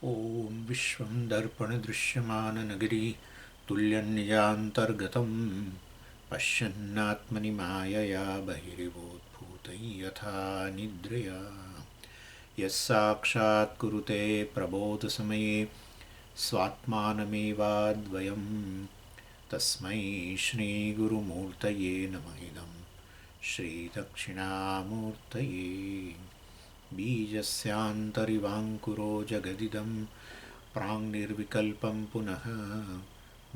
ॐ विश्वं दर्पणदृश्यमाननगरी तुल्यन्निजान्तर्गतं पश्यन्नात्मनि मायया बहिरिवोद्भूतं यथा निद्रया यः साक्षात् कुरुते प्रबोधसमये स्वात्मानमेवाद्वयं तस्मै श्रीगुरुमूर्तये नमः इदं श्रीदक्षिणामूर्तये बीजस्यान्तरिवाङ्कुरो जगदिदं प्राङ्निर्विकल्पं पुनः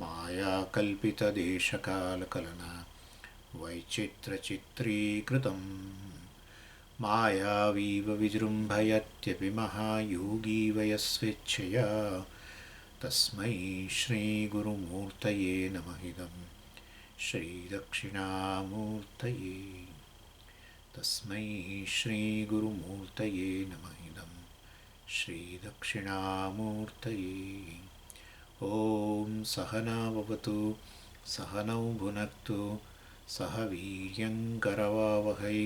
मायाकल्पितदेशकालकलना वैचित्रचित्रीकृतम् मायावीव विजृम्भयत्यपि महायोगी वयस्वेच्छया तस्मै श्रीगुरुमूर्तये नमः इदं श्रीदक्षिणामूर्तये तस्मै श्रीगुरुमूर्तये नमः इदं श्रीदक्षिणामूर्तये ॐ सहना भवतु सहनौ भुनक्तु सह वीर्यङ्करवावहै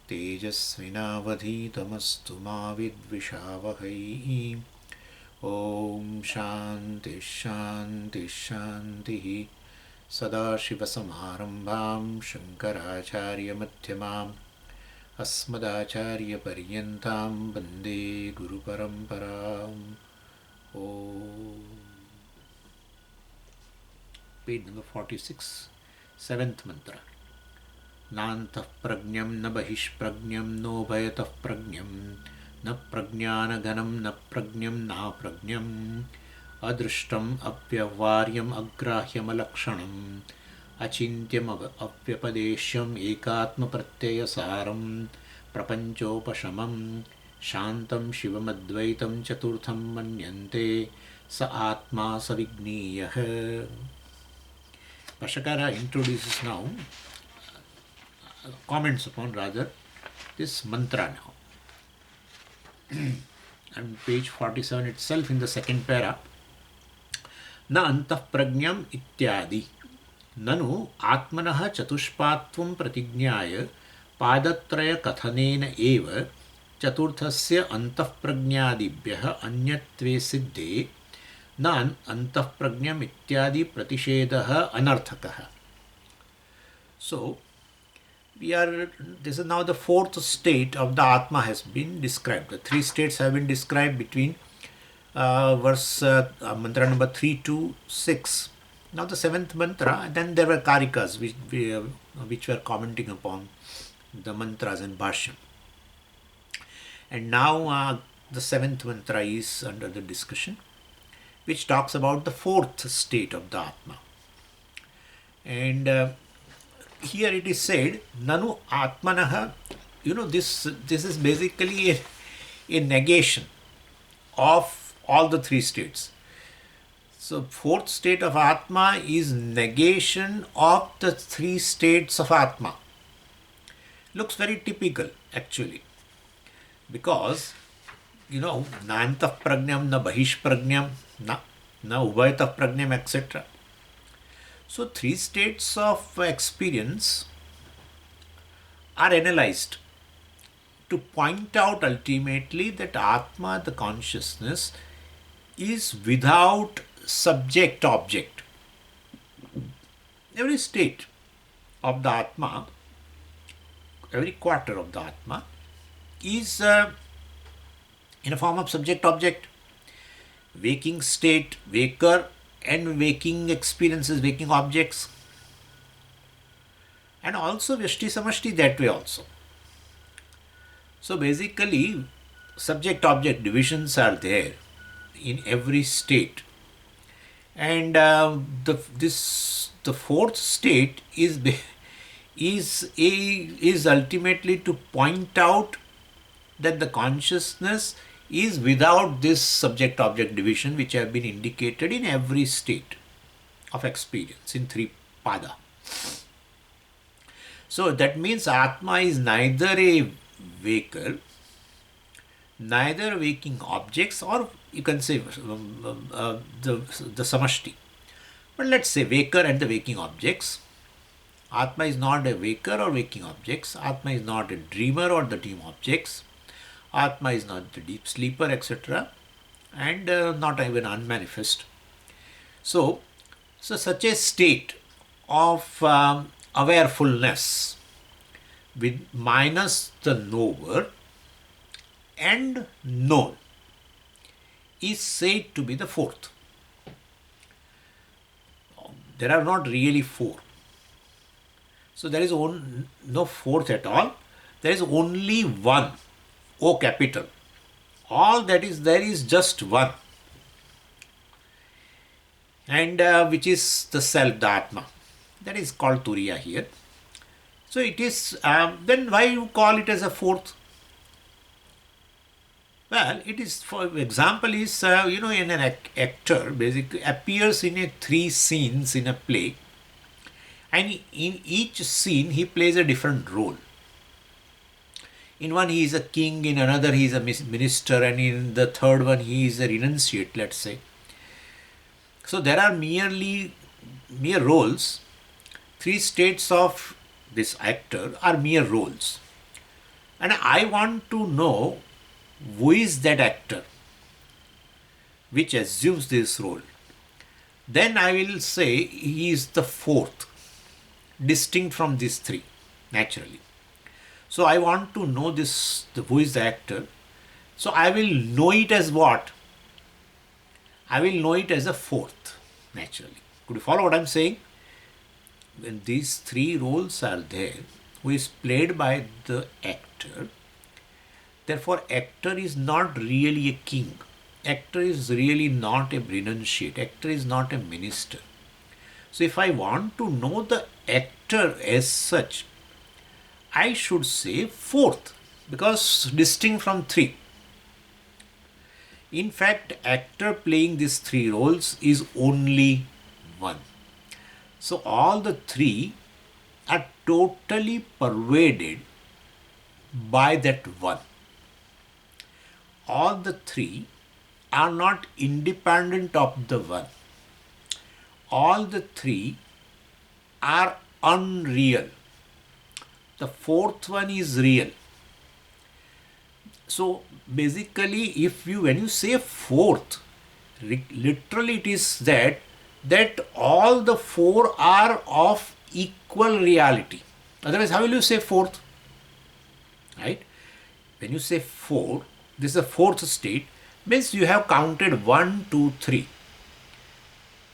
तेजस्विनावधीतमस्तु मा विद्विषावहै ॐ शान्तिः शान्तिः शान्तिः सदाशिवसमारम्भां शङ्कराचार्यमध्यमाम् अस्मदाचार्यपर्यन्तां वन्दे गुरुपरम्पराम् ॐ पेज नंबर 46 7th mantra नान्तः प्रज्ञं न बहिष्प्रज्ञं नोभयतः प्रज्ञं न प्रज्ञानघनं न प्रज्ञं नाप्रज्ञम् अदृष्टम् अव्यवहार्यम् अग्राह्यमलक्षणम् अचिन्त्यम् अव्यपदेश्यम् एकात्मप्रत्ययसारं प्रपञ्चोपशमं शान्तं शिवमद्वैतं चतुर्थं मन्यन्ते स आत्मा स विज्ञेयः. Bhashyakara introduces now, comments upon rather, this mantra now. And page 47 itself in the second para, न अंतः प्रज्ञम इत्यादि ननु आत्मनः चतुष्पात्वं प्रतिज्ञाय पादत्रय कथनेन एव चतुर्थस्य अंतःप्रज्ञादिभ्यः अन्यत्वे सिद्धे न अंतःप्रज्ञम इत्यादि प्रतिषेधः अनर्थकः. So this is now the fourth state of the Atma has been described. The three states have been described between mantra number 3 to 6. Now the seventh mantra, then there were karikas which were commenting upon the mantras and bhashyam. And now the seventh mantra is under the discussion, which talks about the fourth state of the Atma. And here it is said, Nanu Atmanaha, this is basically a negation of all the three states. So fourth state of Atma is negation of the three states of Atma. Looks very typical actually, because na antah pragnam, na bahish pragnam, na ubhayatah pragnam, etc. So three states of experience are analyzed to point out ultimately that Atma, the consciousness, is without subject object. Every state of the Atma, every quarter of the Atma is in a form of subject object. Waking state, waker, and waking experiences, waking objects, and also Vyashti Samashti that way also. So basically subject object divisions are there in every state, and the fourth state is ultimately to point out that the consciousness is without this subject object division which have been indicated in every state of experience in three pada. So that means Atma is neither a waker, neither waking objects, or you can say the samashti. But let's say waker and the waking objects. Atma is not a waker or waking objects. Atma is not a dreamer or the dream objects. Atma is not the deep sleeper, etc. and not even unmanifest. So such a state of awarefulness with minus the knower and known is said to be the fourth. There are not really four. So there is no fourth at all. There is only one, O capital. All that is there is just one. And which is the self, the Atma. That is called Turīya here. So it is, then why you call it as a fourth? Well, it is, for example, is, in an actor basically appears in a 3 scenes in a play, and in each scene he plays a different role. In one he is a king, in another he is a minister, and in the third one he is a renunciate, let's say. So there are mere roles. 3 states of this actor are mere roles. And I want to know who is that actor which assumes this role. Then I will say he is the fourth, distinct from these 3, naturally. So I want to know who is the actor. So I will know it as what? I will know it as a fourth, naturally. Could you follow what I am saying? When these 3 roles are there, who is played by the actor, therefore actor is not really a king. Actor is really not a renunciate. Actor is not a minister. So if I want to know the actor as such, I should say fourth, because distinct from 3. In fact, actor playing these 3 roles is only one. So all the 3 are totally pervaded by that one. All the 3 are not independent of the one. All the 3 are unreal. The fourth one is real. So basically, when you say fourth, literally it is that all the 4 are of equal reality. Otherwise, how will you say fourth? Right? When you say 4, this is the fourth state, means you have counted 1, 2, 3.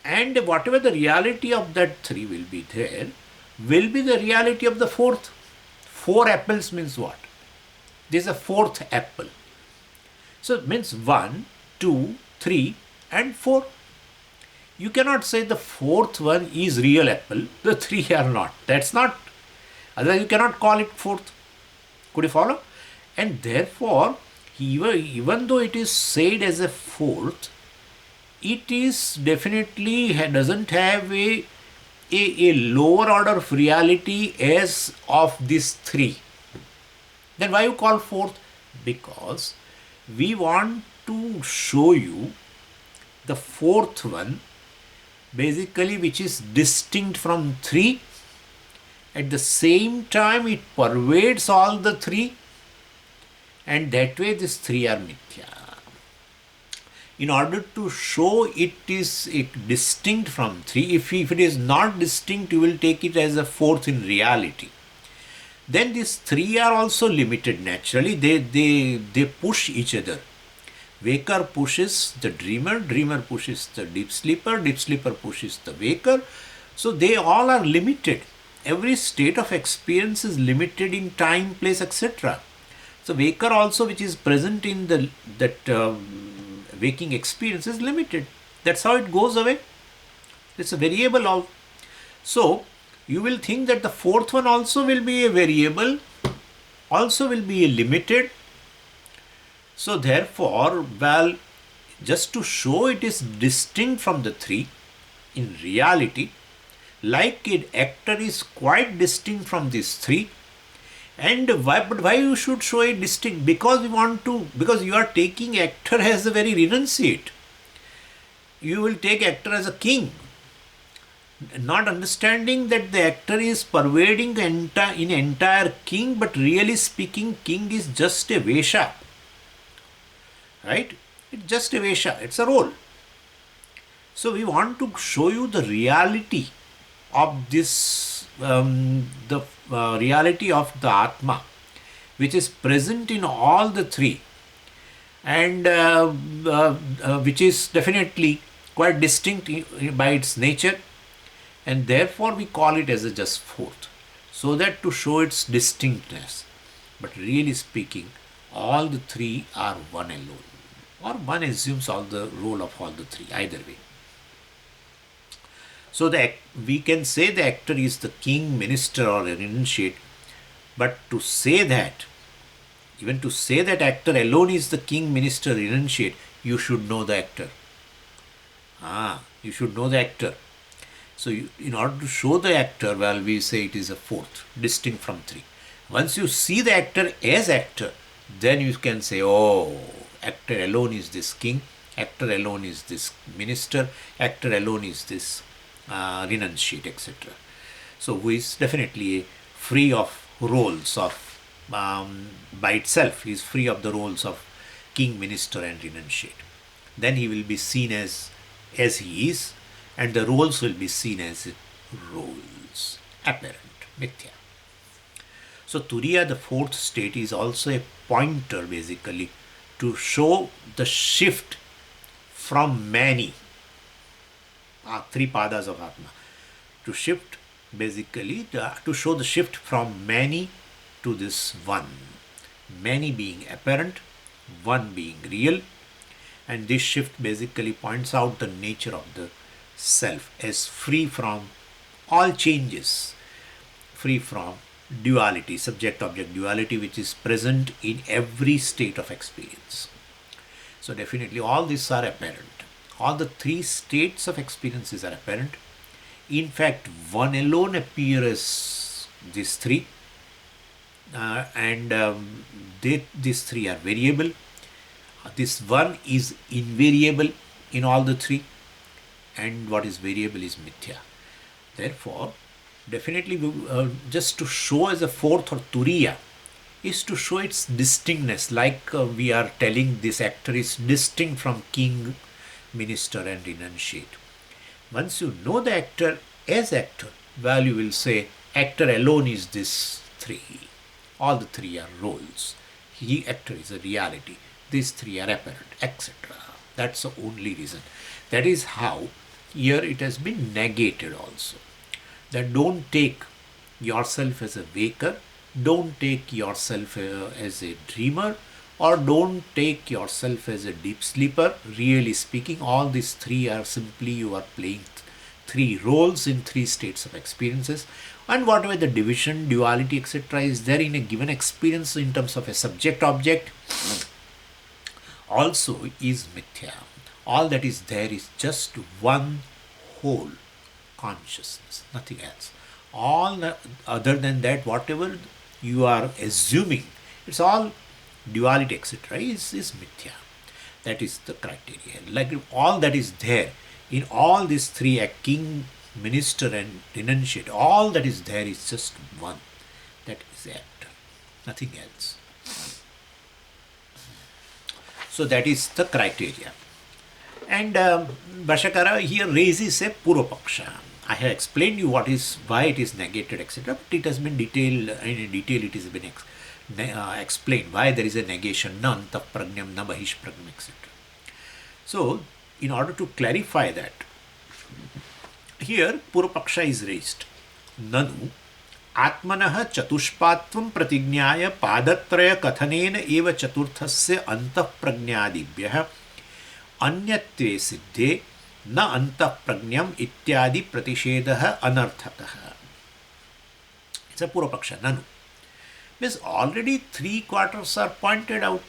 And whatever the reality of that 3 will be there, will be the reality of the fourth. 4 apples means what? This is a fourth apple. So it means 1, 2, 3 and 4. You cannot say the fourth one is real apple, the 3 are not. That's not. Otherwise you cannot call it fourth. Could you follow? And therefore, even though it is said as a fourth, it is definitely doesn't have a lower order of reality as of these 3. Then why you call fourth? Because we want to show you the fourth one, basically, which is distinct from 3. At the same time, it pervades all the 3, and that way these 3 are mityā. In order to show it is distinct from 3, if it is not distinct, you will take it as a fourth in reality. Then these 3 are also limited naturally. They push each other. Waker pushes the dreamer, dreamer pushes the deep sleeper pushes the waker. So they all are limited. Every state of experience is limited in time, place, etc. So waker also, which is present in that waking experience, is limited. That's how it goes away. It's a variable. So you will think that the fourth one also will be a variable, also will be a limited. So therefore, well, just to show it is distinct from the 3, in reality, like an actor is quite distinct from these 3. And why you should show it distinct? Because you are taking actor as a very renunciate. You will take actor as a king, not understanding that the actor is pervading in entire king, but really speaking, king is just a vesha. Right? It's just a Vesha, it's a role. So we want to show you the reality of this, the reality of the Atma, which is present in all the three, and which is definitely quite distinct by its nature, and therefore we call it as a just fourth, so that to show its distinctness. But really speaking, all the three are one alone, or one assumes all the role of all the three, either way. So we can say the actor is the king, minister, or an initiate, but to say that, even to say that actor alone is the king, minister, initiate, you should know the actor. You should know the actor. So in order to show the actor, well, we say it is a fourth, distinct from three. Once you see the actor as actor, then you can say, oh, actor alone is this king, actor alone is this minister, actor alone is this renunciate, etc. So who is definitely free of roles of by itself. He is free of the roles of king, minister, and renunciate. Then he will be seen as he is, and the roles will be seen as roles, apparent, mithya. So Turīya, the fourth state, is also a pointer basically to show the shift from many, three padas of Atma, to shift basically, to show the shift from many to this one. Many being apparent, one being real, and this shift basically points out the nature of the self as free from all changes, free from duality, subject-object duality, which is present in every state of experience. So definitely all these are apparent. All the three states of experiences are apparent. In fact, one alone appears these three, and these three are variable. This one is invariable in all the three, and what is variable is mithya. Therefore, definitely just to show as a fourth, or Turīya, is to show its distinctness, like we are telling this actor is distinct from king, minister, and renunciate. Once you know the actor as actor, well, you will say actor alone is this three. All the three are roles. He, actor, is a reality. These three are apparent, etc. That's the only reason. That is how here it has been negated also. That don't take yourself as a waker, don't take yourself as a dreamer, or don't take yourself as a deep sleeper. Really speaking, all these three are simply you are playing three roles in three states of experiences, and whatever the division, duality, etc. is there in a given experience in terms of a subject-object also is mithya. All that is there is just one whole consciousness, nothing else. All other than that, whatever you are assuming, it's all duality, etc. is mithya. That is the criteria. Like all that is there in all these three, a king, minister, and renunciate, all that is there is just one. That is the actor, nothing else. So that is the criteria. And Bhashyakara here raises a Pūrvapakṣa. I have explained you why it is negated, etc. But it has been detailed, in detail it has been explained why there is a negation, na antah pragnam, na bahish pragnam, etc. So, in order to clarify that, here Pūrvapakṣa is raised. Nanu Atmanah chatushpatvam pratignyaya padatraya kathanena eva chaturthasya antah pragnadibhyah अन्यत्वे सिद्धे न antah pragnam ityadi pratishedah anarthakah. It's a Pūrvapakṣa, nanu. Means already 3 quarters are pointed out,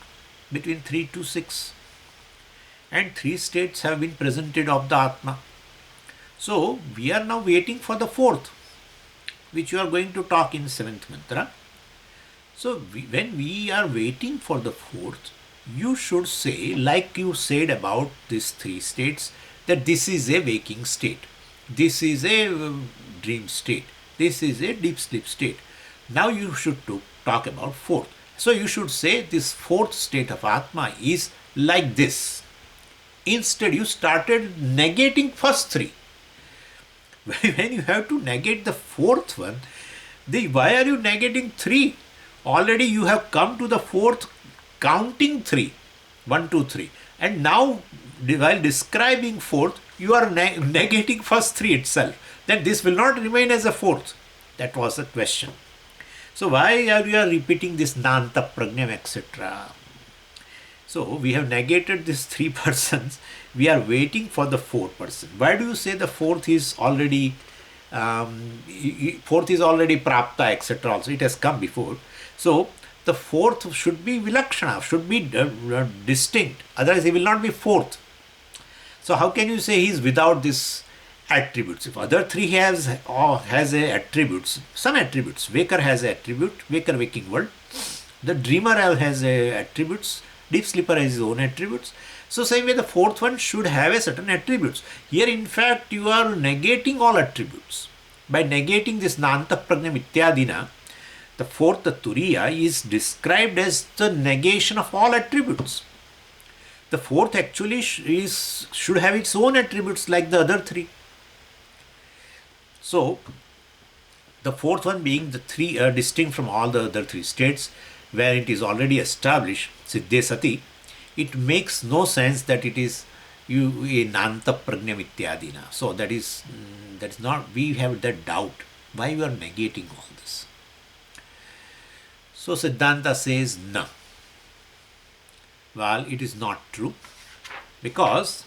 between 3 to 6. And 3 states have been presented of the Atma. So we are now waiting for the 4th, which you are going to talk in 7th mantra. So when we are waiting for the 4th, you should say, like you said about these 3 states, that this is a waking state, this is a dream state, this is a deep sleep state. Now you should talk about 4th. So you should say this 4th state of Atma is like this. Instead, you started negating first three. When you have to negate the fourth one, why are you negating three? Already you have come to the fourth counting three. 1, 2, 3. And now, while describing fourth, you are negating first three itself. Then this will not remain as a fourth. That was the question. So why are you repeating this nanta prajnam, etc.? So we have negated these three persons. We are waiting for the fourth person. Why do you say the fourth is already prapta, etc.? Also, it has come before. So the fourth should be vilakshana, should be distinct. Otherwise, he will not be fourth. So how can you say he is without these attributes? If other three has attributes, some attributes. Waker has a attribute, waker waking world. The dreamer has attributes. Deep sleeper has his own attributes. So same way the fourth one should have a certain attributes. Here in fact you are negating all attributes. By negating this nanta prajna mityādina, the fourth, the Turīya, is described as the negation of all attributes. The fourth actually should have its own attributes like the other three. So the fourth one being the three distinct from all the other three states, where it is already established, siddhe sati, it makes no sense that it is nanta prajna mityādina. So that is not, we have that doubt. Why we are negating all this? So Siddhanta says no. Well, it is not true, because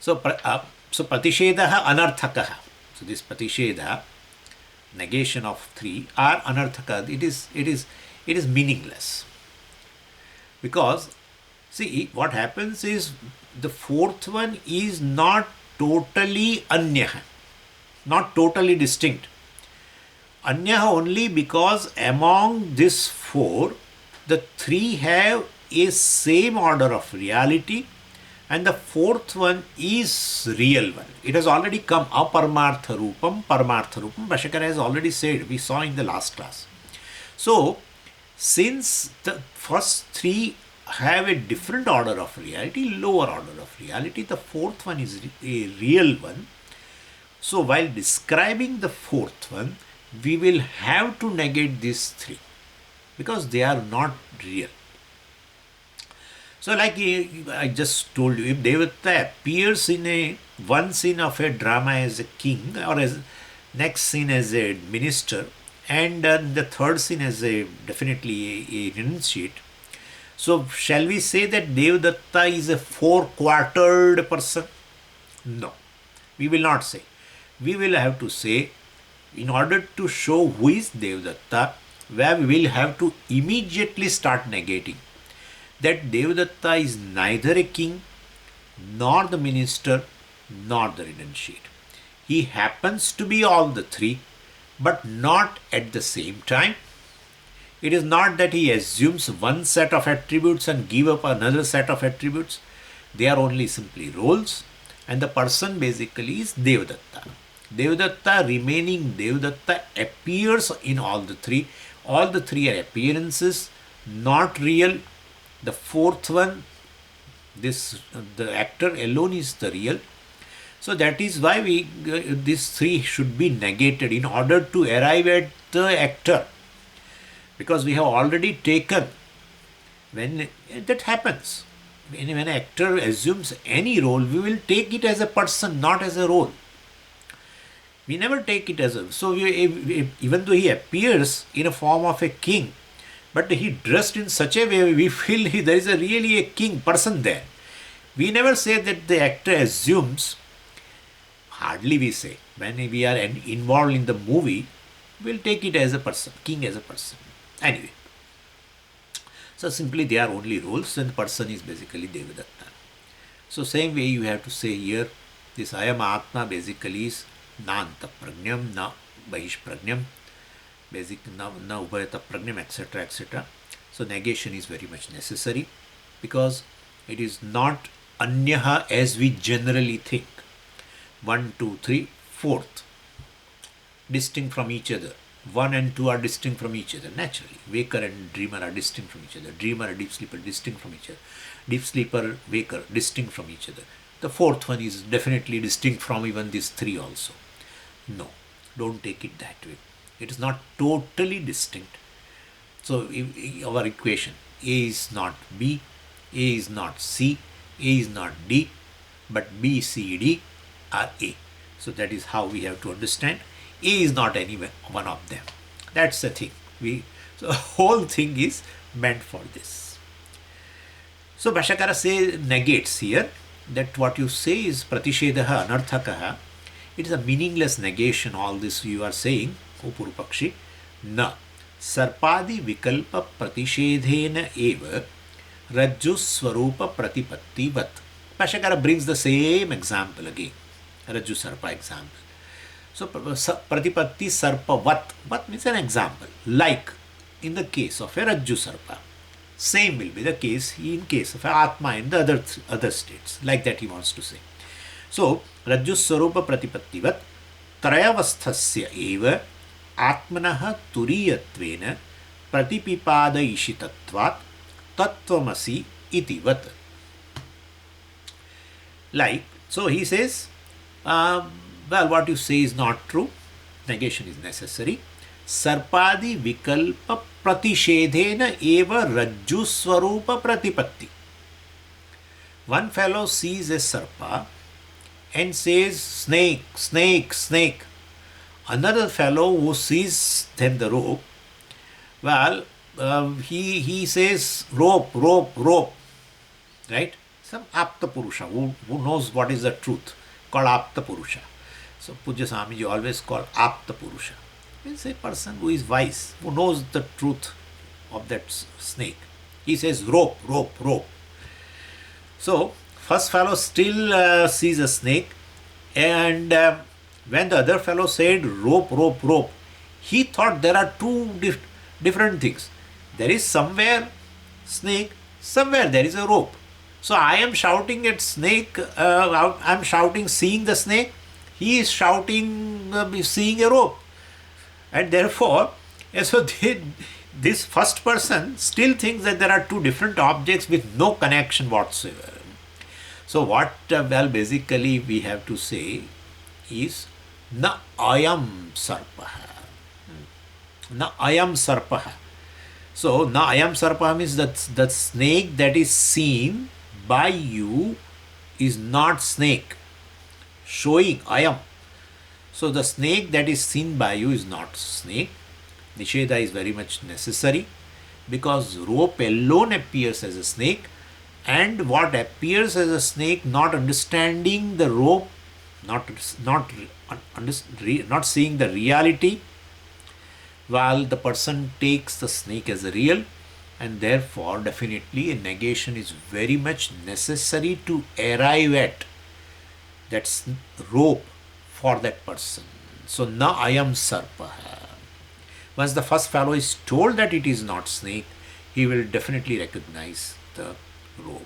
pratishedha anarthakaha. So this pratishedha, negation of three, are anarthaka. It is meaningless, because see what happens is the fourth one is not totally anyaha, not totally distinct. Anyaha only because among this four, the three have a same order of reality, and the fourth one is real one. It has already come, aparmartha rupam, paramartha rupam. Bhashyakara has already said, we saw in the last class. So, since the first three have a different order of reality, lower order of reality, the fourth one is a real one. So, while describing the fourth one, we will have to negate these three, because they are not real. So like I just told you, if Devata appears in one scene of a drama as a king, or as next scene as a minister, and the third scene as definitely a renunciate, so shall we say that Devadatta is a four-quartered person? No, we will not say. We will have to say, in order to show who is Devadatta, where we will have to immediately start negating that Devadatta is neither a king, nor the minister, nor the renunciate. He happens to be all the three, but not at the same time. It is not that he assumes one set of attributes and give up another set of attributes. They are only simply roles, and the person basically is Devadatta. Devadatta, remaining Devadatta, appears in all the three. All the three are appearances, not real. The fourth one, the actor alone is the real. So that is why these three should be negated in order to arrive at the actor. Because we have already taken, when that happens, when an actor assumes any role, we will take it as a person, not as a role. We never take it as a... So even though he appears in a form of a king, but he dressed in such a way, we feel there is really a king person there. We never say that the actor assumes, hardly we say. When we are involved in the movie, we'll take it as a person, king as a person. Anyway, so simply they are only roles, and the person is basically Devadatta. So same way you have to say here, this I am Atma basically is na anta prajnam, na bahish prajnam, basic na ubhayata prajnam, etc., etc. So negation is very much necessary, because it is not anyaha as we generally think. 1, 2, 3, fourth, distinct from each other. 1 and 2 are distinct from each other naturally. Waker and dreamer are distinct from each other. Dreamer and deep sleeper distinct from each other. deep sleeper, waker, distinct from each other. The fourth one is definitely distinct from even these three also. No, don't take it that way. It is not totally distinct. So our equation, A is not B, A is not C, A is not D, but B, C, D are A. So that is how we have to understand. A is not any one of them. That's the thing. So the whole thing is meant for this. So Bhashyakara says negates here, that what you say is pratishedaha anarthakaha. It is a meaningless negation, all this you are saying, O Pūrvapakṣi. Na sarpadi vikalpa pratishedhena eva rajju swarupa pratipatti vat. Bhashyakara brings the same example again, rajju sarpa example. So pratipatti sarpa vat. Vat means an example. Like in the case of a rajju sarpa. Same will be the case in case of Atma in the other states. Like that he wants to say. So, Rajju Swarupa Pratipattivat Trayavasthasya eva Atmanaha Turīyatvena Pratipipada Ishitatvat Tattvamasi itivat. Like, so he says, well, what you say is not true. Negation is necessary. Sarpadi vikalpa pratishedhena eva rajju swarupa pratipatti. One fellow sees a sarpa and says snake, snake, snake. Another fellow who sees then the rope, well, he says rope, rope, rope. Right? Some apta purusha who knows what is the truth, called apta purusha. So Pujya Swamiji always called apta purusha. Means a person who is wise, who knows the truth of that snake. He says rope, rope, rope. So first fellow still sees a snake, and when the other fellow said rope, rope, rope, he thought there are two different things. There is somewhere snake, somewhere there is a rope. So I am shouting at snake, I am shouting seeing the snake, he is shouting seeing a rope. And therefore, so this first person still thinks that there are two different objects with no connection whatsoever. So what, well, basically we have to say is na ayam sarpaha. Na ayam sarpaha. So na ayam sarpaha means that the snake that is seen by you is not snake. Showing ayam. So the snake that is seen by you is not snake. Nisheda is very much necessary because rope alone appears as a snake, and what appears as a snake, not understanding the rope, not seeing the reality, while the person takes the snake as a real, and therefore definitely a negation is very much necessary to arrive at that rope for that person. So na ayam sarpaha. Once the first fellow is told that it is not snake, he will definitely recognize the rope.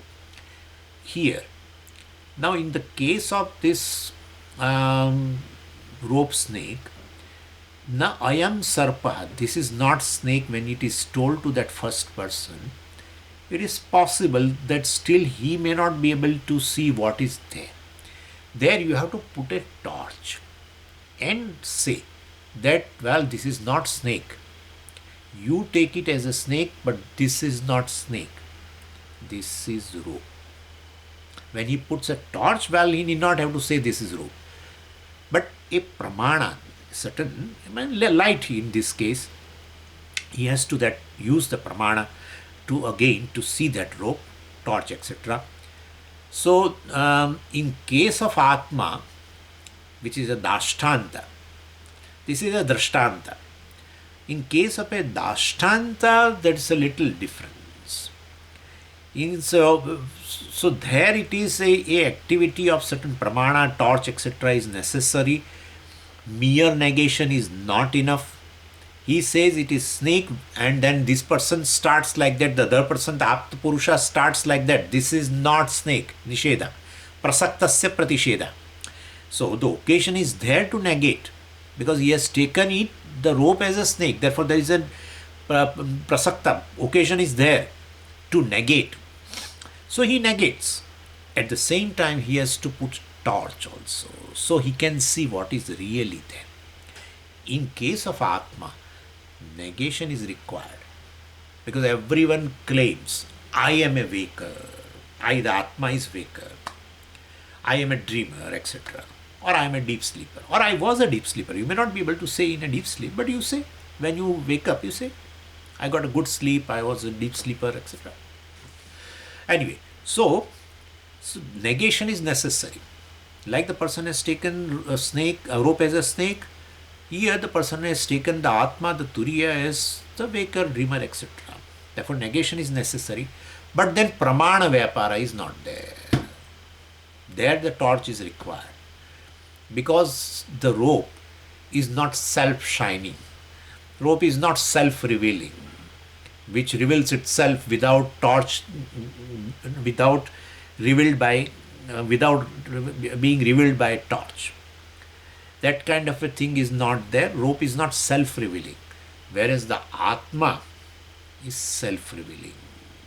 Here, now in the case of this rope snake, na ayam sarpaha, this is not snake when it is told to that first person. It is possible that still he may not be able to see what is there. There you have to put a torch and say that, well, this is not snake. You take it as a snake, but this is not snake. This is rope. When he puts a torch, well, he need not have to say this is rope. But a pramana, certain light in this case, he has to use the pramana to see that rope, torch, etc. So, in case of Atma, which is a dashtanta, this is a drashtanta. In case of a dashtanta, that is a little difference. So there it is a activity of certain pramana, torch, etc. is necessary. Mere negation is not enough. He says it is snake, and then this person starts like that, the other person, the apta purusha, starts like that. This is not snake. Nisheda. Prasaktasya pratisheda. So the occasion is there to negate, because he has taken the rope as a snake. Therefore there is a prasakta. Occasion is there to negate. So he negates. At the same time, he has to put torch also, so he can see what is really there. In case of Atma, negation is required because everyone claims, I am a waker, I, the Atma, is waker, I am a dreamer, etc. Or I am a deep sleeper, or I was a deep sleeper. You may not be able to say in a deep sleep, but you say, when you wake up, you say, I got a good sleep, I was a deep sleeper, etc. Anyway, so negation is necessary. Like the person has taken a rope as a snake, here the person has taken the Atma, the Turīya, as the waker, dreamer, etc. Therefore, negation is necessary. But then Pramana Vyapara is not there. There the torch is required. Because the rope is not self-shining. Rope is not self-revealing, which reveals itself without torch, without revealed by, without being revealed by a torch. That kind of a thing is not there. Rope is not self-revealing, whereas the Atma is self-revealing.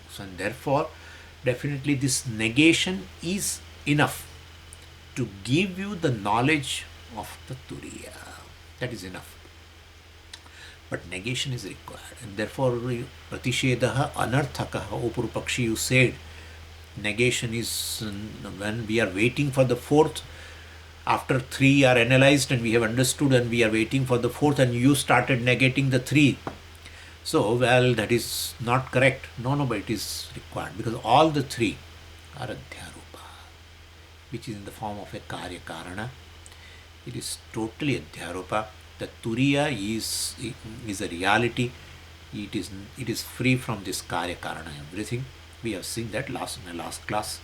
So, and therefore, definitely this negation is enough to give you the knowledge of the Turīya. That is enough. But negation is required, and therefore, Pratishedaha anarthakaha, O Pūrvapakṣa, you said, negation is when we are waiting for the fourth. After three are analyzed and we have understood and we are waiting for the fourth, and you started negating the three. So, well, that is not correct. No, but it is required because all the three are adhyarupa, which is in the form of a karya karana. It is totally adhyarupa. The Turīya is a reality. It is free from this karya karana, everything. We have seen that in the last class.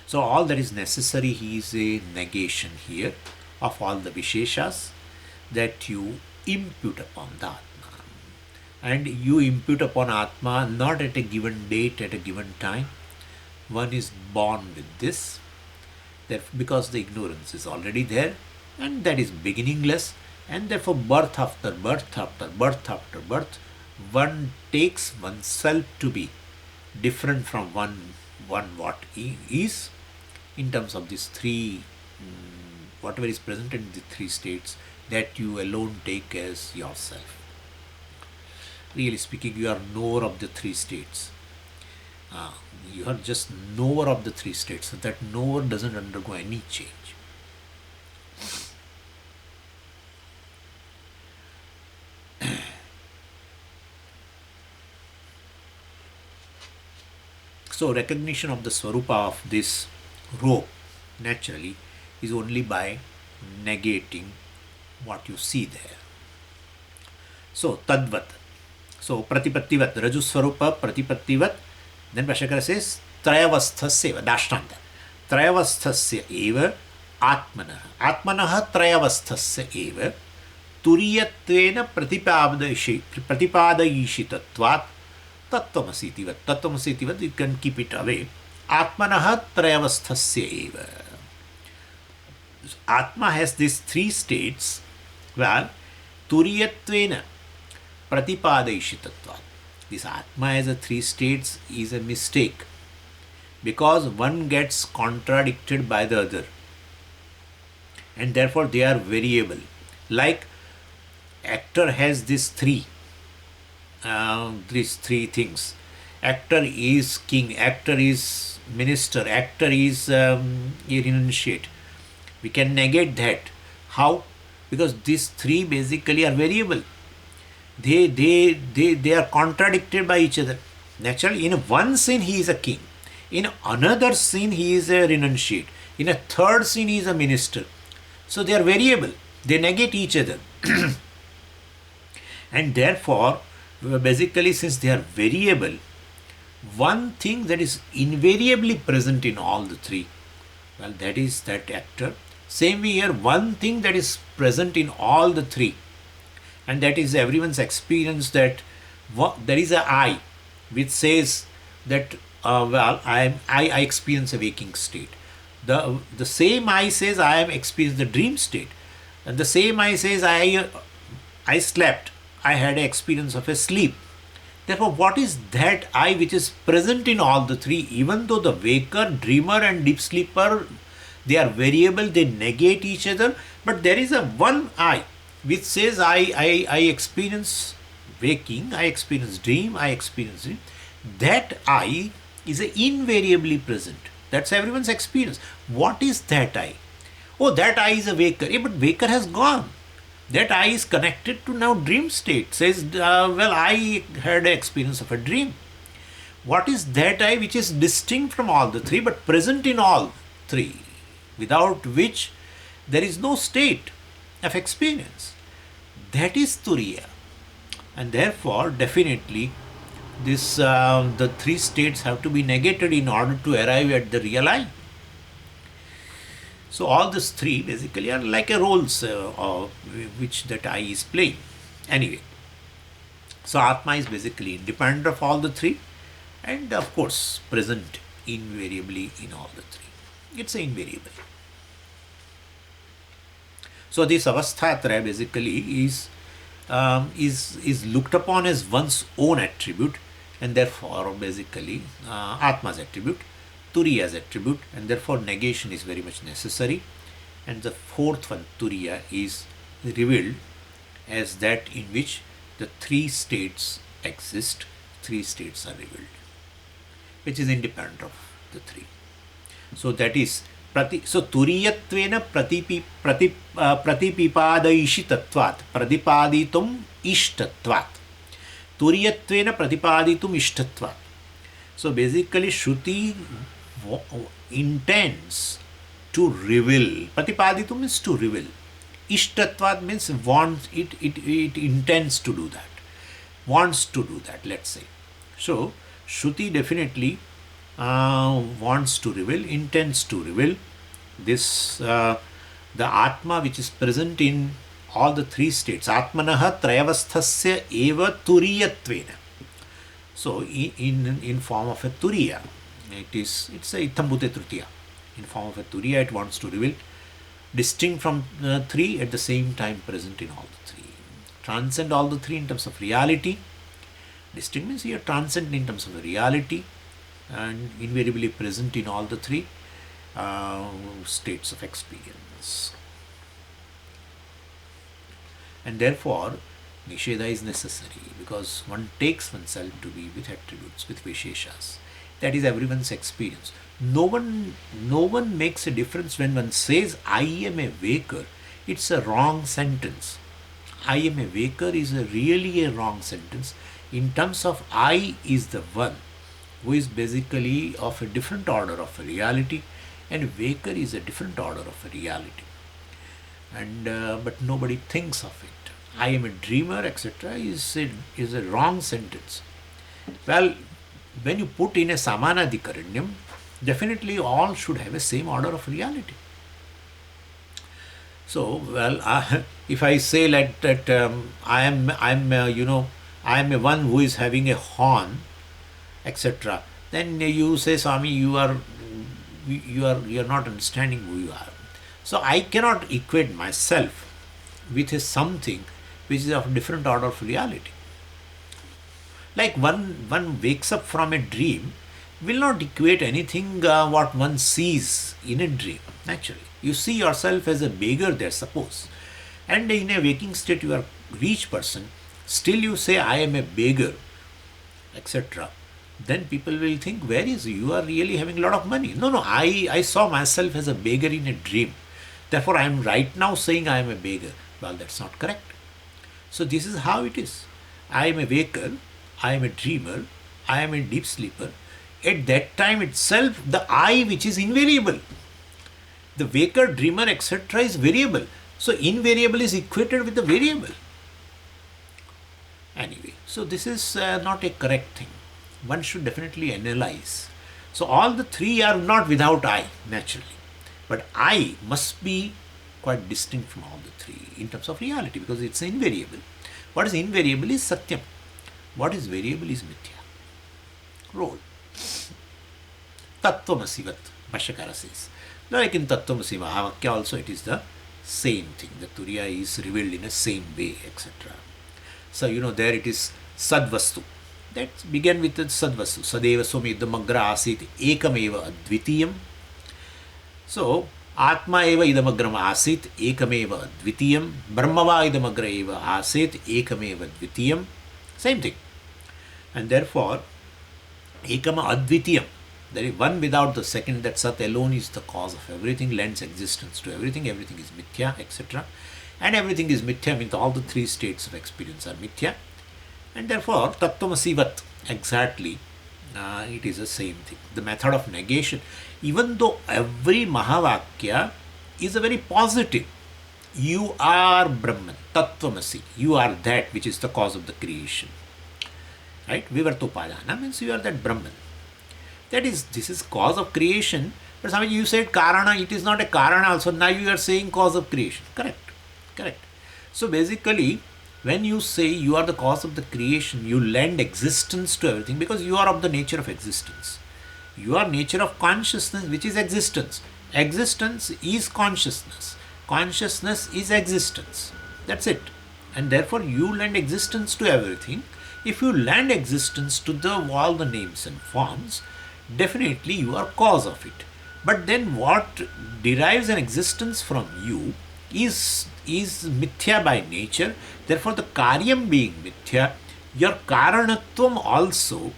So all that is necessary is a negation here of all the Visheshas that you impute upon the Atma. And you impute upon Atma not at a given date, at a given time. One is born with this, because the ignorance is already there, and that is beginningless, and therefore birth after birth after birth after birth, one takes oneself to be different from one what he is, in terms of these three, whatever is present in the three states, that you alone take as yourself. Really speaking, you are knower of the three states. You are just knower of the three states, so that knower doesn't undergo any change. So recognition of the Swarupa of this rope naturally is only by negating what you see there. So tadvat. So pratipattivat, Raju Swarupa pratipattivat. Then Bhashyakara says trayavasthasya eva, dashtanta. Trayavasthasya eva atmanah. Atmanah trayavasthasya eva turiyatvena pratipadayishitatvat tattvamasitivat. Tattvamasitivat, you can keep it away. Atmanah trayavasthasya eva. Atma has these three states where turiyatvena pratipadayishitatvat. This Atma has a three states is a mistake, because one gets contradicted by the other, and therefore they are variable. Like actor has these three things. Actor is king, actor is minister, actor is renunciate. We can negate that. How? Because these three basically are variable. They are contradicted by each other. Naturally, in one scene he is a king, in another scene he is a renunciate, in a third scene he is a minister. So they are variable. They negate each other. And therefore, basically, since they are variable, one thing that is invariably present in all the three, well, that is that actor. Same way here, one thing that is present in all the three, and that is everyone's experience, that there is an I which says that I experience a waking state. The same I says I am experiencing the dream state, and the same I says I slept, I had an experience of a sleep. Therefore, what is that I which is present in all the three? Even though the waker, dreamer and deep sleeper, they are variable, they negate each other, but there is a one I which says I experience waking, I experience dream, I experience dream. That I is invariably present. That's everyone's experience. What is that I? Oh, that I is a waker. Yeah, but waker has gone. That I is connected to now dream state. Says, well, I had an experience of a dream. What is that I which is distinct from all the three but present in all three, without which there is no state of experience? That is Turīya. And therefore, definitely, this the three states have to be negated in order to arrive at the real I. So all these three basically are like a roles which that I is playing. Anyway, so Atma is basically independent of all the three, and of course present invariably in all the three. It's invariable. So this avasthatraya basically is looked upon as one's own attribute, and therefore basically Atma's attribute, Turīya's attribute, and therefore negation is very much necessary. And the fourth one, Turīya, is revealed as that in which the three states exist. Three states are revealed, which is independent of the three. So that is so Turīyatvena pratipipadaishi-tattvat pradipaditum ishtatvat. Turīyatvena pratipaditum ishtatvat. So basically Shruti intends to reveal. Pratipaditum means to reveal. Ishtatvat means wants, it intends to do that. Wants to do that, let's say. So Shruti definitely wants to reveal, intends to reveal this the Atma which is present in all the three states. Atmanaha trayavasthasya eva Turīyatvena. So in form of a Turīya, it's a Itambhute Tritiya. In form of a Turīya, it wants to reveal distinct from three, at the same time present in all the three. Transcend all the three in terms of reality. Distinct means here transcend in terms of a reality, and invariably present in all the three states of experience. And therefore Nisheda is necessary, because one takes oneself to be with attributes, with Visheshas. That is everyone's experience. No one makes a difference when one says, I am a waker. It's a wrong sentence. I am a waker is really a wrong sentence. In terms of I is the one who is basically of a different order of a reality, and waker is a different order of a reality. And but nobody thinks of it. I am a dreamer, etc. is a wrong sentence. Well, when you put in a Samanadikaranyam, definitely all should have a same order of reality. So, well, if I say like that, I am a one who is having a horn, etc., then you say, Swami, you are not understanding who you are. So I cannot equate myself with a something which is of different order of reality. Like one wakes up from a dream, will not equate anything what one sees in a dream. Naturally, you see yourself as a beggar there, suppose, and in a waking state you are a rich person, still you say, I am a beggar, etc. Then people will think, where is you? You are really having a lot of money. No, I saw myself as a beggar in a dream. Therefore, I am right now saying I am a beggar. Well, that's not correct. So this is how it is. I am a waker, I am a dreamer, I am a deep sleeper. At that time itself, the I which is invariable. The waker, dreamer, etc. is variable. So invariable is equated with the variable. Anyway, so this is not a correct thing. One should definitely analyze. So all the three are not without I, naturally. But I must be quite distinct from all the three in terms of reality, because it's invariable. What is invariable is satyam. What is variable is mithyā. Role. Tattvamasivat, Bhashyakara says. Like in Tattvamasi Mahavakya also, it is the same thing. The Turīya is revealed in a same way, etc. So, there it is sadvastu. Let's begin with the Sadvasu. Sadeva Swami Idamagra Asit Ekameva Advitiyam. So, Atma eva idamagram asit ekameva advitiyam. Brahmava idamagra eva asit ekameva advitiyam. Same thing. And therefore, ekama advitiyam. There is one without the second, that Sat alone is the cause of everything, lends existence to everything, everything is mityā, etc. And everything is mityā means all the three states of experience are mityā. And therefore, tattvamasivat, exactly, it is the same thing. The method of negation, even though every Mahavakya is a very positive, you are Brahman, tattvamasi, you are that which is the cause of the creation. Right? Vivartopadana means you are that Brahman. That is, this is cause of creation. But somebody, you said Karana, it is not a Karana also. Now you are saying cause of creation. Correct. Correct. So basically, when you say you are the cause of the creation, you lend existence to everything because you are of the nature of existence. You are nature of consciousness, which is existence. Existence is consciousness. Consciousness is existence. That's it. And therefore, you lend existence to everything. If you lend existence to all the names and forms, definitely you are cause of it. But then what derives an existence from you is mityā by nature. Therefore, the karyam being mityā, your karanatvam also,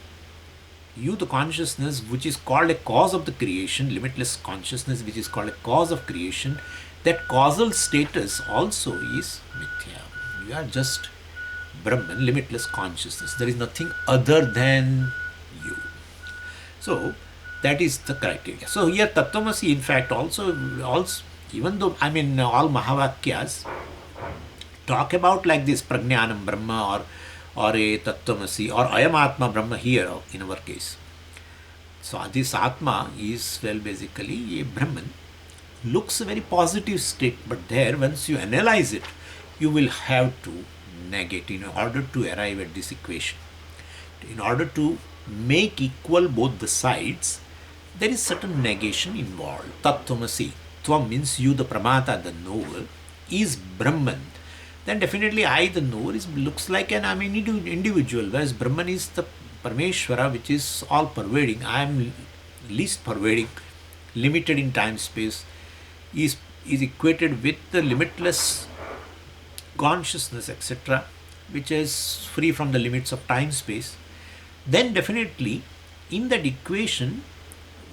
you the consciousness which is called a cause of the creation, limitless consciousness which is called a cause of creation, that causal status also is mityā. You are just Brahman, limitless consciousness. There is nothing other than you. So, that is the criteria. So, here Tattvamasi, in fact, also even though, all Mahavakyas talk about like this Prajnanam Brahma or a Tattvamasi or Ayam Atma Brahma here in our case. So, this Atma is, well, basically a Brahman. Looks a very positive state, but there, once you analyze it, you will have to negate in order to arrive at this equation. In order to make equal both the sides, there is certain negation involved. Tattvamasi. Tvam means you, the Pramata, the knower, is Brahman. Then definitely I, the knower, looks like an individual, whereas Brahman is the Parameshwara, which is all pervading. I am least pervading, limited in time space, is equated with the limitless consciousness, etc., which is free from the limits of time space. Then definitely in that equation,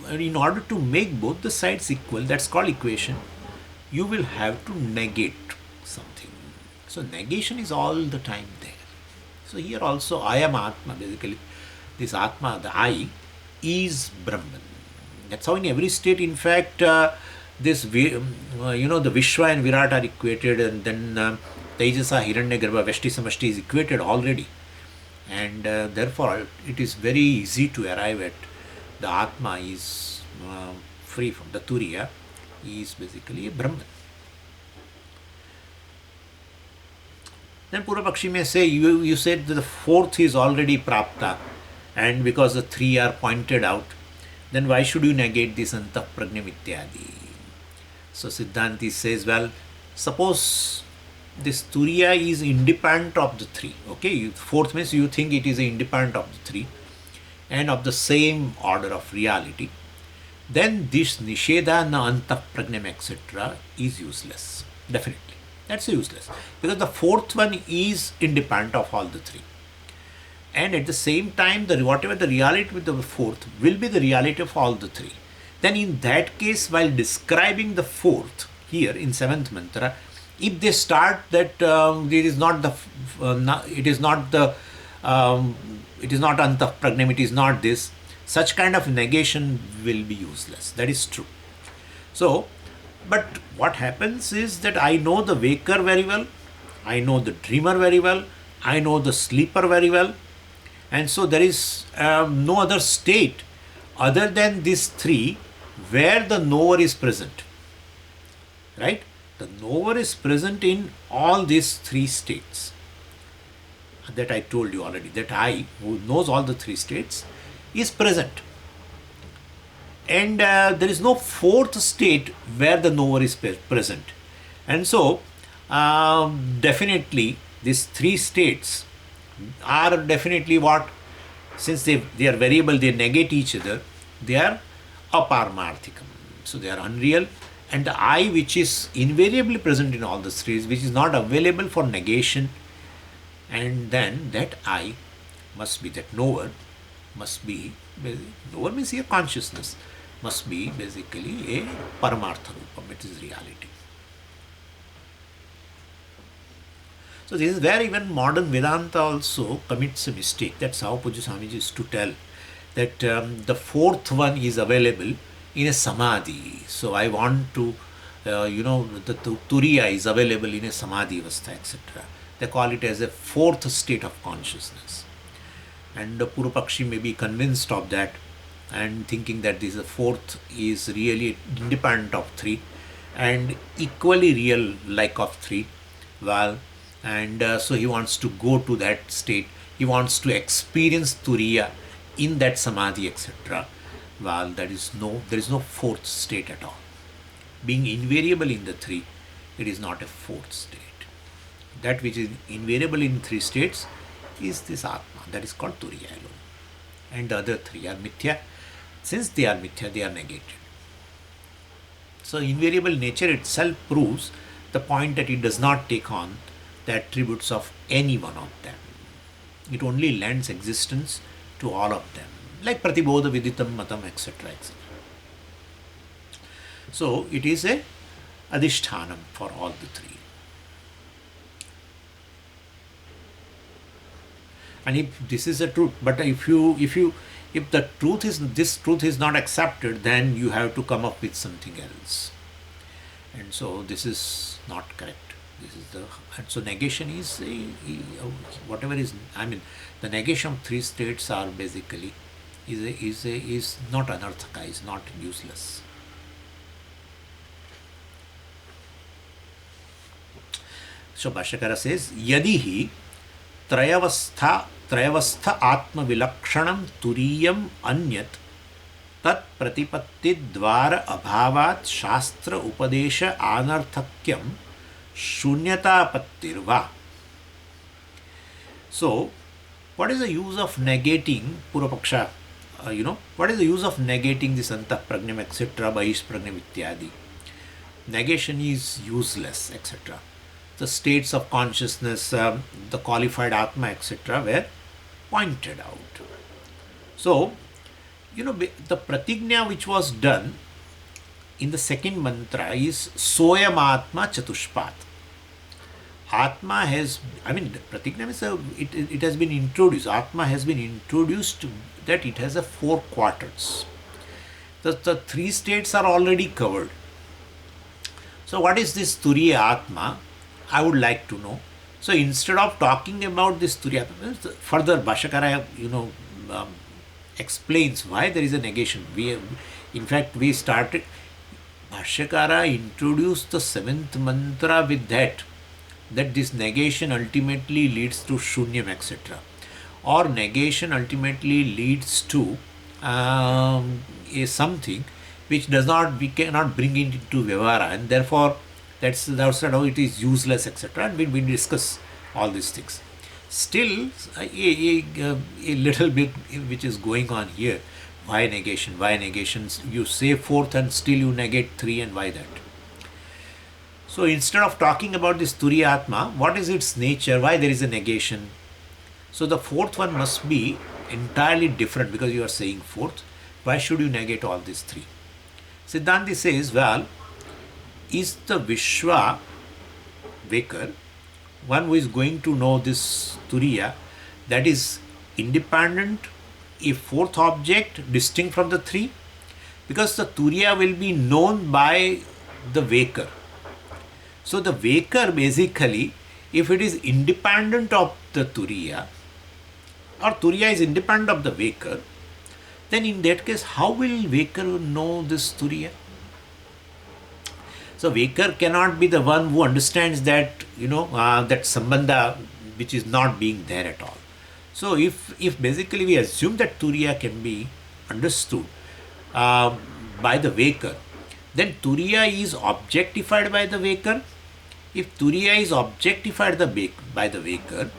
in order to make both the sides equal, that's called equation, you will have to negate something. So negation is all the time there. So here also I am Atma, basically this Atma, the I, is Brahman. That's how in every state, in fact, the Vishwa and Virat are equated, and then Tejasa, Hiranyagarbha, Veshti, Samashti is equated already. And therefore, it is very easy to arrive at the Atma is free from the Turīya, is basically a Brahman. Then Pūrvapakṣa may say, you said that the fourth is already Prapta, and because the three are pointed out, then why should you negate this Antah-prajna mityādi? So Siddhanti says, well, suppose this Turīya is independent of the three. Okay, fourth means you think it is independent of the three and of the same order of reality. Then this Nisheda na Antah-prajnam etc. is useless. Definitely. That's useless. Because the fourth one is independent of all the three. And at the same time, whatever the reality with the fourth will be the reality of all the three. Then in that case, while describing the fourth here in seventh mantra, if they start that it is not Antah-prajnam, it is not this, such kind of negation will be useless. That is true. So, but what happens is that I know the waker very well, I know the dreamer very well, I know the sleeper very well, and so there is no other state other than these three where the knower is present. Right? The knower is present in all these three states that I told you already, that I, who knows all the three states, is present. And there is no fourth state where the knower is present. And so, definitely, these three states are definitely what? since they are variable, they negate each other, they are aparmarthikam. So they are unreal. And the I, which is invariably present in all the threes, which is not available for negation, and then that I must be, that knower must be, knower means here consciousness, must be basically a paramartha rupam, it is reality. So this is where even modern Vedanta also commits a mistake. That's how Pujya Swamiji is to tell that the fourth one is available in a samadhi. So I want to, the Turīya is available in a samadhi avastha, etc. They call it as a fourth state of consciousness. And Pūrvapakṣa may be convinced of that and thinking that this fourth is really independent of three and equally real like of three. Well, and so he wants to go to that state. He wants to experience Turīya in that samadhi, etc. Well, there is no fourth state at all. Being invariable in the three, it is not a fourth state. That which is invariable in three states is this Atma. That is called Turīya alone. And the other three are mithyā. Since they are mithyā, they are negated. So invariable nature itself proves the point that it does not take on the attributes of any one of them. It only lends existence to all of them, like pratibodha viditam matam, etc., etc. So it is a adhishthanam for all the three. And if this is the truth, but if the truth is, this truth is not accepted, then you have to come up with something else. And so this is not correct. This is and so negation is whatever is, the negation of three states are basically is not anarthaka, is not useless. So Bhashyakara says, yadi hi trayavastha atma vilakshanam turiyam anyat tat pratipatti dvara abhavat shastra upadesha anarthakyam shunyatapattirva. So, what is the use of negating Pūrvapakṣa? What is the use of negating this antah-prajnam, etc., bahish-prajnam ityadi? Negation is useless, etc. The states of consciousness, the qualified Atma, etc., were pointed out. So, the pratigna which was done in the second mantra is Soyam Atma Chatushpat. Atma has, the pratigna is it has been introduced. Atma has been introduced that it has a 4 quarters. The three states are already covered. So what is this Turīya Atma? I would like to know. So instead of talking about this Turīya Atma, further Bhashyakara, explains why there is a negation. In fact, we started, Bhashyakara introduced the 7th mantra with that this negation ultimately leads to shunyam, etc. Or negation ultimately leads to a something which we cannot bring it into vyavahara, and therefore that's how it is useless, etc. And we discuss all these things. Still, a little bit which is going on here. Why negation? Why negations? You say fourth and still you negate three, and why that? So instead of talking about this Turīya Atma, what is its nature? Why there is a negation? So the fourth one must be entirely different because you are saying fourth. Why should you negate all these three? Siddhanti says, well, is the Vishwa waker, one who is going to know this Turīya, that is independent, a fourth object distinct from the three? Because the Turīya will be known by the waker. So the waker basically, if it is independent of the Turīya, or Turīya is independent of the waker, then in that case, how will waker know this Turīya? So waker cannot be the one who understands that, that sambandha which is not being there at all. So if basically we assume that Turīya can be understood by the waker, then Turīya is objectified by the waker. If Turīya is objectified by the waker,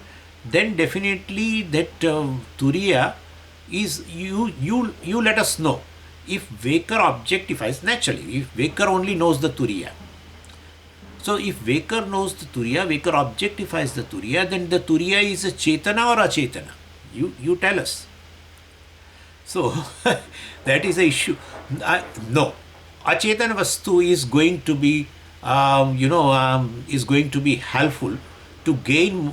then definitely that Turīya is you let us know if Waker objectifies naturally. If Waker only knows the Turīya, so if Waker knows the Turīya, Waker objectifies the Turīya, then the Turīya is a Chetana or Achetana? You tell us. So that is the issue. No, Achetana Vastu is going to be is going to be helpful to gain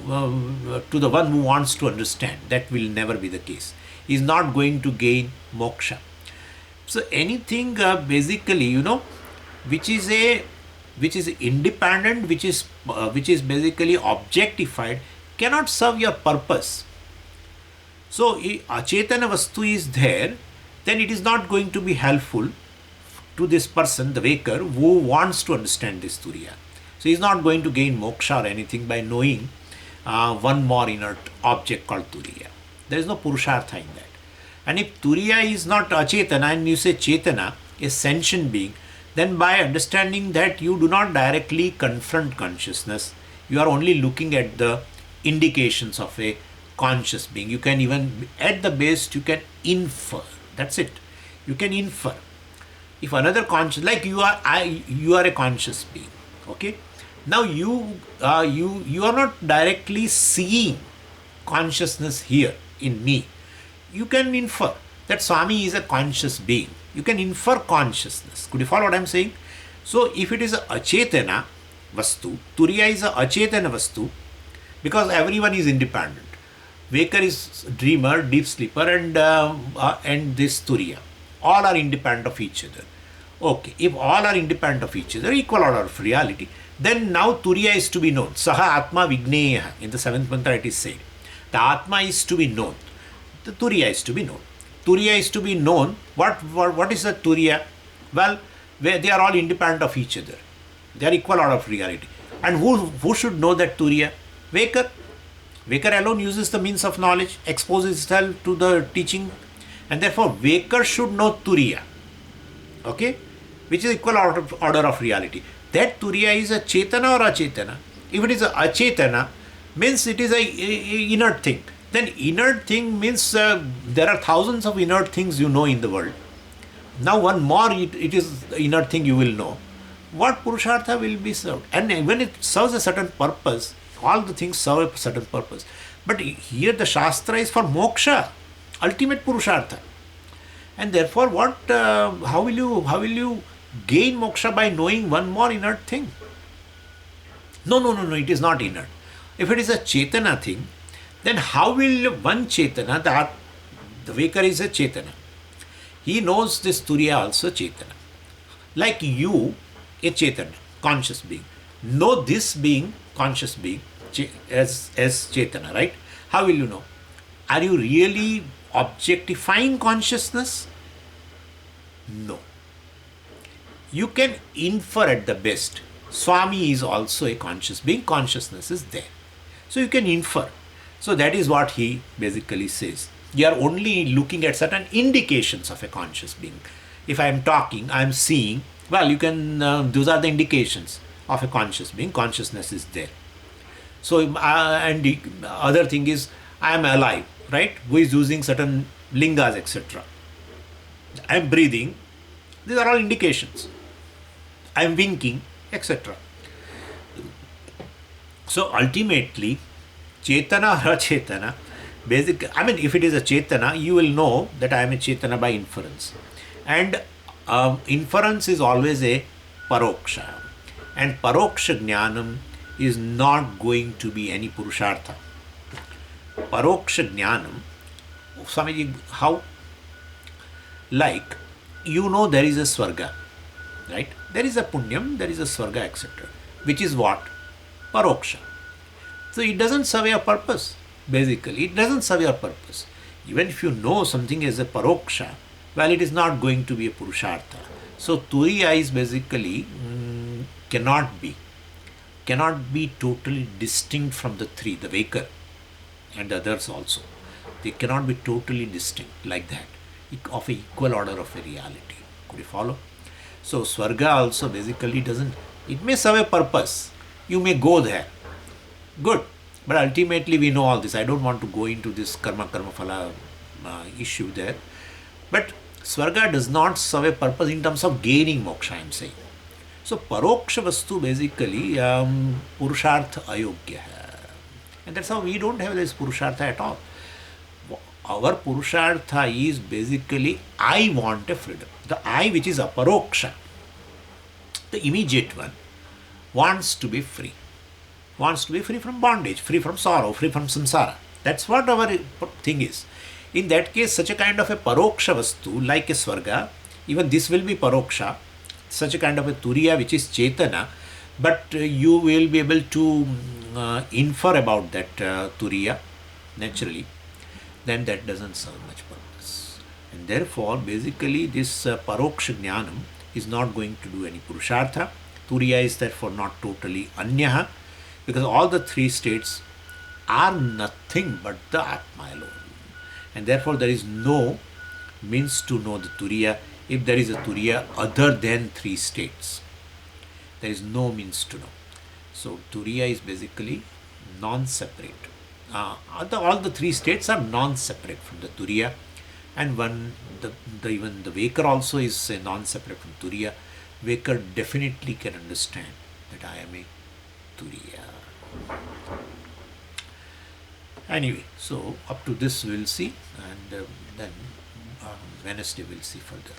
to the one who wants to understand. That will never be the case. He is not going to gain moksha. So anything basically, which is independent, which is basically objectified, cannot serve your purpose. So Achetana Vastu is there, then it is not going to be helpful to this person, the Waker, who wants to understand this Turīya. So he is not going to gain moksha or anything by knowing one more inert object called Turīya. There is no Purushartha in that. And if Turīya is not Achetana and you say Chetana, a sentient being, then by understanding that you do not directly confront consciousness, you are only looking at the indications of a conscious being. You can even, at the base, you can infer. That's it. You can infer. If another conscious, like you are a conscious being. Okay. Now you are not directly seeing consciousness here in me. You can infer that Swami is a conscious being. You can infer consciousness. Could you follow what I am saying? So if it is a Achetana Vastu, Turīya is a Achetana Vastu, because everyone is independent. Waker is dreamer, deep sleeper, and this Turīya. All are independent of each other. Okay, if all are independent of each other, equal order of reality, then now Turīya is to be known. Saha Atma Vigneya. In the 7th mantra it is said. The Atma is to be known. The Turīya is to be known. Turīya is to be known. What is the Turīya? Well, they are all independent of each other. They are equal order of reality. And who should know that Turīya? Waker. Waker alone uses the means of knowledge, exposes itself to the teaching, and therefore Waker should know Turīya. Okay? Which is equal order of reality. That Turīya is a Chetana or Achetana. If it is a Achetana, means it is a inert thing. Then inert thing means there are thousands of inert things you know in the world. Now one more it is the inert thing you will know. What Purushartha will be served? And when it serves a certain purpose, all the things serve a certain purpose. But here the Shastra is for moksha, ultimate Purushartha. And therefore how will you gain moksha by knowing one more inert thing? No, it is not inert. If it is a Chetana thing, then how will one Chetana, the Waker is a Chetana. He knows this Turīya also Chetana. Like you, a Chetana, conscious being, know this being, conscious being, as Chetana, right? How will you know? Are you really objectifying consciousness? No. You can infer at the best. Swami is also a conscious being, consciousness is there. So you can infer. So that is what he basically says. You are only looking at certain indications of a conscious being. If I am talking, I am seeing, well, you can, those are the indications of a conscious being. Consciousness is there. So, and the other thing is, I am alive, right? Who is using certain lingas, etc. I am breathing. These are all indications. I am winking, etc. So ultimately, Chetana or Achetana, if it is a Chetana, you will know that I am a Chetana by inference. And inference is always a Paroksha. And Paroksha Jnanam is not going to be any Purushartha. Paroksha Jnanam, Swamiji, how? Like, you know there is a Swarga, right? There is a Punyam, there is a Swarga, etc. Which is what? Paroksha. So it doesn't serve your purpose, basically. It doesn't serve your purpose. Even if you know something as a Paroksha, well, it is not going to be a Purushartha. So Turīya is basically cannot be totally distinct from the three, the Waker and the others also. They cannot be totally distinct like that, of an equal order of a reality. Could you follow? So Swarga also basically doesn't, it may serve a purpose. You may go there. Good. But ultimately we know all this. I don't want to go into this karma phala issue there. But Swarga does not serve a purpose in terms of gaining moksha, I am saying. So Paroksha Vastu basically Purushartha Ayogya hai. And that's how we don't have this Purushartha at all. Our Purushartha is basically I want a freedom. The I which is Aparoksha, the immediate one, wants to be free. Wants to be free from bondage, free from sorrow, free from samsara. That's what our thing is. In that case, such a kind of a paroksha vastu, like a swarga, even this will be paroksha, such a kind of a turiya which is chetana, but you will be able to infer about that turiya naturally, then that doesn't serve much purpose. And therefore, basically, this paroksha jnanam is not going to do any purushartha. Turiya is therefore not totally anyaha, because all the three states are nothing but the Atma alone. And therefore there is no means to know the Turiya if there is a Turiya other than three states. There is no means to know. So Turiya is basically non-separate. All the three states are non-separate from the Turiya, and even the Waker also is non-separate from Turiya. Waker definitely can understand that I am a Turiya. Anyway, so up to this we'll see, and then Wednesday we'll see further.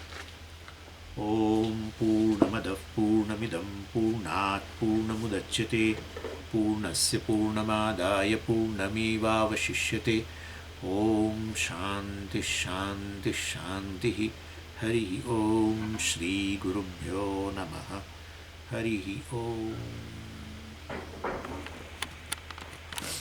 Om Purnamadav Purnamidam Purnat Purnamudachyate Purnasya Purnamadaya Purnamevavashishyate. Om Shanti Shanti Shanti. Hari Om Shri Gurubhyo Namaha. Hari Om.